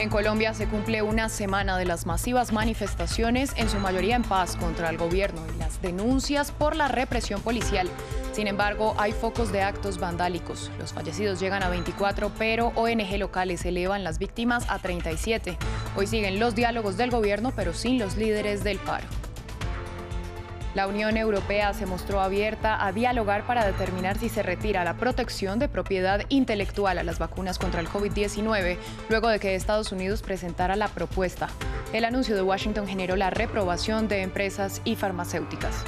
En Colombia se cumple una semana de las masivas manifestaciones, en su mayoría en paz, contra el gobierno y las denuncias por la represión policial. Sin embargo, hay focos de actos vandálicos. Los fallecidos llegan a 24, pero ONG locales elevan las víctimas a 37. Hoy siguen los diálogos del gobierno, pero sin los líderes del paro. La Unión Europea se mostró abierta a dialogar para determinar si se retira la protección de propiedad intelectual a las vacunas contra el COVID-19, luego de que Estados Unidos presentara la propuesta. El anuncio de Washington generó la reprobación de empresas y farmacéuticas.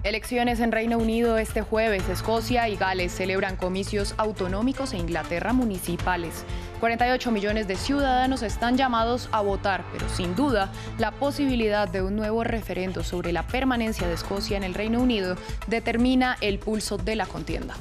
Elecciones en Reino Unido este jueves. Escocia y Gales celebran comicios autonómicos e Inglaterra municipales. 48 millones de ciudadanos están llamados a votar, pero sin duda la posibilidad de un nuevo referendo sobre la permanencia de Escocia en el Reino Unido determina el pulso de la contienda.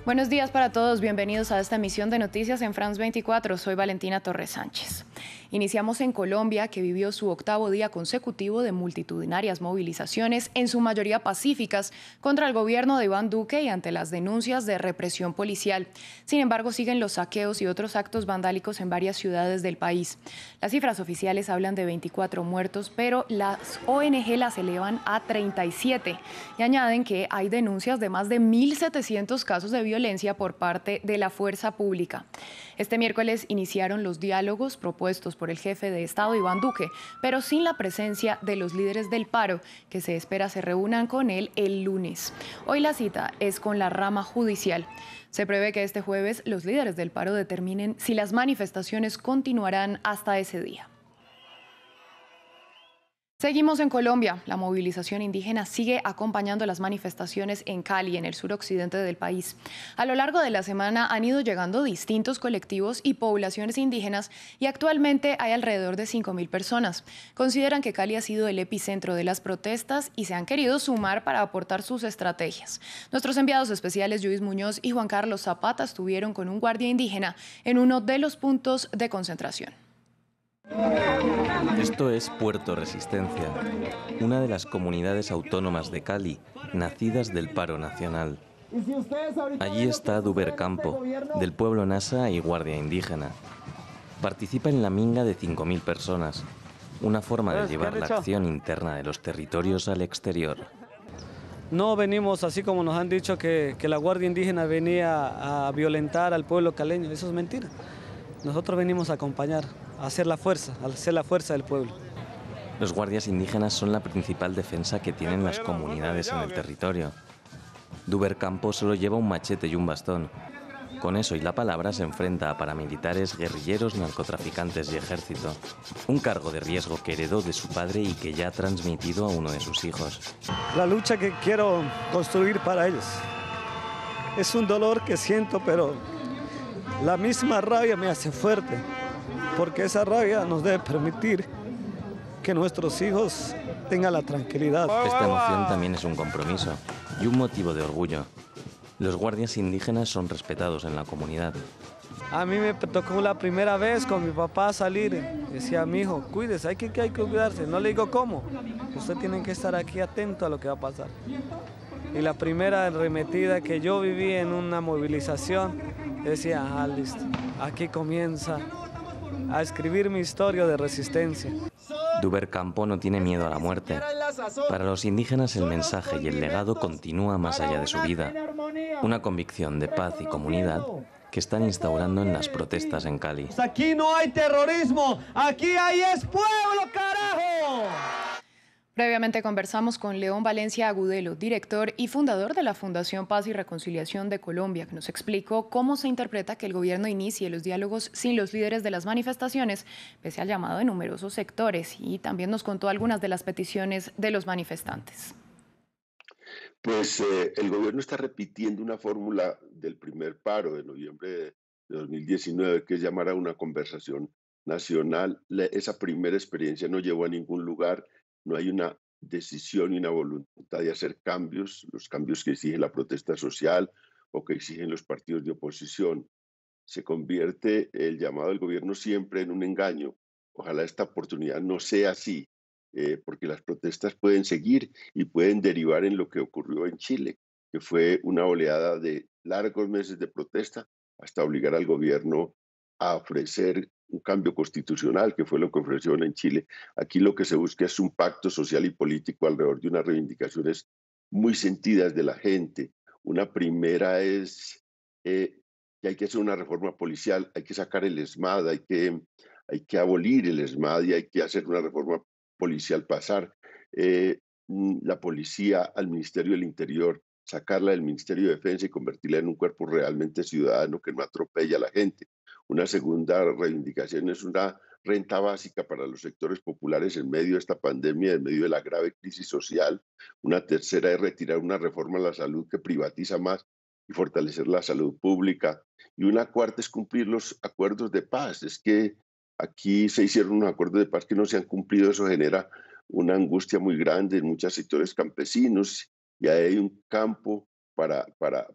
Buenos días para todos, bienvenidos a esta emisión de Noticias en France 24. Soy Valentina Torres Sánchez. Iniciamos en Colombia, que vivió su octavo día consecutivo de multitudinarias movilizaciones, en su mayoría pacíficas, contra el gobierno de Iván Duque y ante las denuncias de represión policial. Sin embargo, siguen los saqueos y otros actos vandálicos en varias ciudades del país. Las cifras oficiales hablan de 24 muertos, pero las ONG las elevan a 37 y añaden que hay denuncias de más de 1.700 casos de violencia por parte de la fuerza pública. Este miércoles iniciaron los diálogos propuestos por el jefe de Estado, Iván Duque, pero sin la presencia de los líderes del paro, que se espera se reúnan con él el lunes. Hoy la cita es con la rama judicial. Se prevé que este jueves los líderes del paro determinen si las manifestaciones continuarán hasta ese día. Seguimos en Colombia. La movilización indígena sigue acompañando las manifestaciones en Cali, en el suroccidente del país. A lo largo de la semana han ido llegando distintos colectivos y poblaciones indígenas y actualmente hay alrededor de 5.000 personas. Consideran que Cali ha sido el epicentro de las protestas y se han querido sumar para aportar sus estrategias. Nuestros enviados especiales Luis Muñoz y Juan Carlos Zapata estuvieron con un guardia indígena en uno de los puntos de concentración. Esto es Puerto Resistencia, una de las comunidades autónomas de Cali, nacidas del paro nacional. Allí está Duber Campo, del pueblo Nasa y guardia indígena. Participa en la minga de 5.000 personas, una forma de llevar la acción interna de los territorios al exterior. No venimos así como nos han dicho que la guardia indígena venía a violentar al pueblo caleño, eso es mentira. Nosotros venimos a acompañar, a hacer la fuerza del pueblo. Los guardias indígenas son la principal defensa que tienen las comunidades en el territorio. Duber Campo solo lleva un machete y un bastón. Con eso y la palabra se enfrenta a paramilitares, guerrilleros, narcotraficantes y ejército. Un cargo de riesgo que heredó de su padre y que ya ha transmitido a uno de sus hijos. La lucha que quiero construir para ellos es un dolor que siento, pero la misma rabia me hace fuerte, porque esa rabia nos debe permitir que nuestros hijos tengan la tranquilidad. Esta emoción también es un compromiso y un motivo de orgullo. Los guardias indígenas son respetados en la comunidad. A mí me tocó la primera vez con mi papá salir. Decía, mi hijo, cuídese, hay que cuidarse. No le digo cómo. Usted tiene que estar aquí atento a lo que va a pasar. Y la primera arremetida que yo viví en una movilización, decía, listo, aquí comienza a escribir mi historia de resistencia. Duber Campo no tiene miedo a la muerte. Para los indígenas el mensaje y el legado continúa más allá de su vida. Una convicción de paz y comunidad que están instaurando en las protestas en Cali. Aquí no hay terrorismo, aquí hay es pueblo, carajo. Previamente conversamos con León Valencia Agudelo, director y fundador de la Fundación Paz y Reconciliación de Colombia, que nos explicó cómo se interpreta que el gobierno inicie los diálogos sin los líderes de las manifestaciones, pese al llamado de numerosos sectores, y también nos contó algunas de las peticiones de los manifestantes. Pues el gobierno está repitiendo una fórmula del primer paro de noviembre de 2019, que es llamar a una conversación nacional. Esa primera experiencia no llevó a ningún lugar. No hay una decisión y una voluntad de hacer cambios, los cambios que exige la protesta social o que exigen los partidos de oposición. Se convierte el llamado del gobierno siempre en un engaño. Ojalá esta oportunidad no sea así, porque las protestas pueden seguir y pueden derivar en lo que ocurrió en Chile, que fue una oleada de largos meses de protesta hasta obligar al gobierno a ofrecer un cambio constitucional, que fue lo que ofrecieron en Chile. Aquí lo que se busca es un pacto social y político alrededor de unas reivindicaciones muy sentidas de la gente. Una primera es que hay que hacer una reforma policial, hay que sacar el ESMAD, hay que abolir el ESMAD y hay que hacer una reforma policial, pasar la policía al Ministerio del Interior, sacarla del Ministerio de Defensa y convertirla en un cuerpo realmente ciudadano que no atropella a la gente. Una segunda reivindicación es una renta básica para los sectores populares en medio de esta pandemia, en medio de la grave crisis social. Una tercera es retirar una reforma a la salud que privatiza más y fortalecer la salud pública. Y una cuarta es cumplir los acuerdos de paz. Es que aquí se hicieron unos acuerdos de paz que no se han cumplido, eso genera una angustia muy grande en muchos sectores campesinos y hay un campo para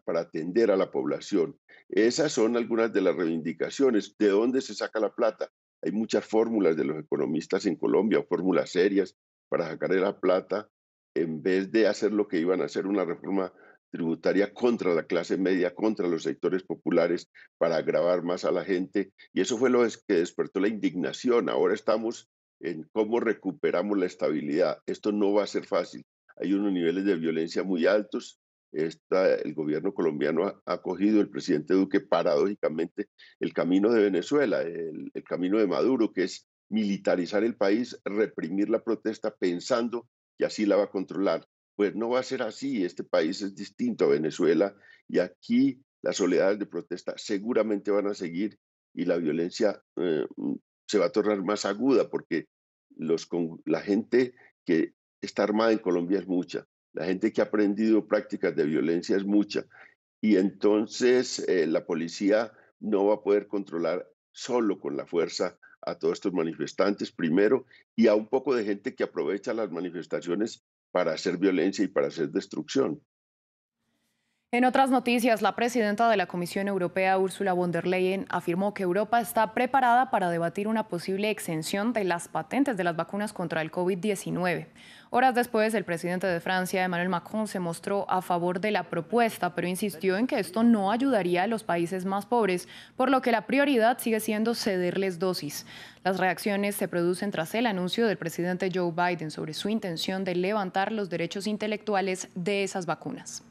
atender a la población. Esas son algunas de las reivindicaciones. ¿De dónde se saca la plata? Hay muchas fórmulas de los economistas en Colombia, fórmulas serias para sacar la plata, en vez de hacer lo que iban a hacer, una reforma tributaria contra la clase media, contra los sectores populares, para agravar más a la gente. Y eso fue lo que despertó la indignación. Ahora estamos en cómo recuperamos la estabilidad. Esto no va a ser fácil. Hay unos niveles de violencia muy altos. El gobierno colombiano ha cogido, el presidente Duque, paradójicamente, el camino de Venezuela, el camino de Maduro, que es militarizar el país, reprimir la protesta pensando que así la va a controlar. Pues no va a ser así. Este país es distinto a Venezuela y aquí las oleadas de protesta seguramente van a seguir y la violencia se va a tornar más aguda porque la gente que está armada en Colombia es mucha, la gente que ha aprendido prácticas de violencia es mucha y entonces la policía no va a poder controlar solo con la fuerza a todos estos manifestantes primero y a un poco de gente que aprovecha las manifestaciones para hacer violencia y para hacer destrucción. En otras noticias, la presidenta de la Comisión Europea, Ursula von der Leyen, afirmó que Europa está preparada para debatir una posible exención de las patentes de las vacunas contra el COVID-19. Horas después, el presidente de Francia, Emmanuel Macron, se mostró a favor de la propuesta, pero insistió en que esto no ayudaría a los países más pobres, por lo que la prioridad sigue siendo cederles dosis. Las reacciones se producen tras el anuncio del presidente Joe Biden sobre su intención de levantar los derechos intelectuales de esas vacunas.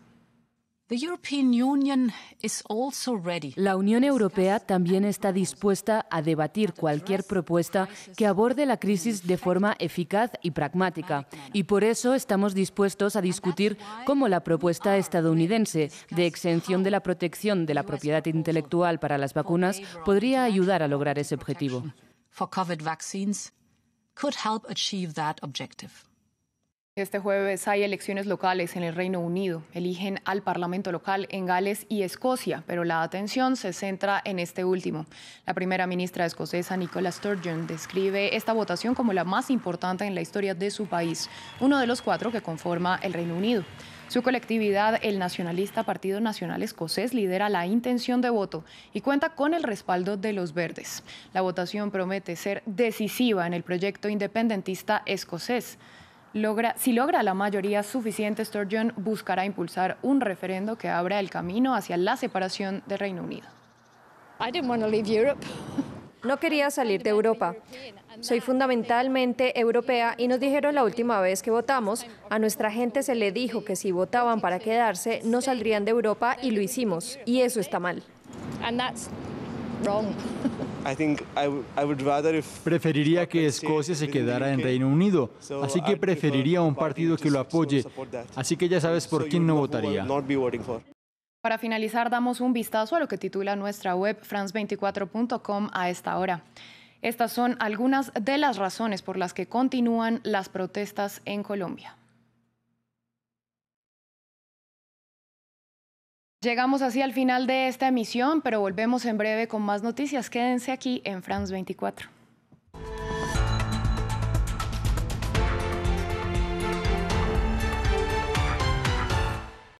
La Unión Europea también está dispuesta a debatir cualquier propuesta que aborde la crisis de forma eficaz y pragmática. Y por eso estamos dispuestos a discutir cómo la propuesta estadounidense de exención de la protección de la propiedad intelectual para las vacunas podría ayudar a lograr ese objetivo. Este jueves hay elecciones locales en el Reino Unido. Eligen al Parlamento local en Gales y Escocia, pero la atención se centra en este último. La primera ministra escocesa, Nicola Sturgeon, describe esta votación como la más importante en la historia de su país, uno de los 4 que conforma el Reino Unido. Su colectividad, el nacionalista Partido Nacional Escocés, lidera la intención de voto y cuenta con el respaldo de los verdes. La votación promete ser decisiva en el proyecto independentista escocés. Si logra la mayoría suficiente, Sturgeon buscará impulsar un referendo que abra el camino hacia la separación del Reino Unido. No quería salir de Europa. Soy fundamentalmente europea y nos dijeron la última vez que votamos, a nuestra gente se le dijo que si votaban para quedarse no saldrían de Europa y lo hicimos, y eso está mal. Preferiría que Escocia se quedara en Reino Unido, así que preferiría un partido que lo apoye, así que ya sabes por quién no votaría. Para finalizar, damos un vistazo a lo que titula nuestra web france24.com a esta hora. Estas son algunas de las razones por las que continúan las protestas en Colombia. Llegamos así al final de esta emisión, pero volvemos en breve con más noticias. Quédense aquí en France 24.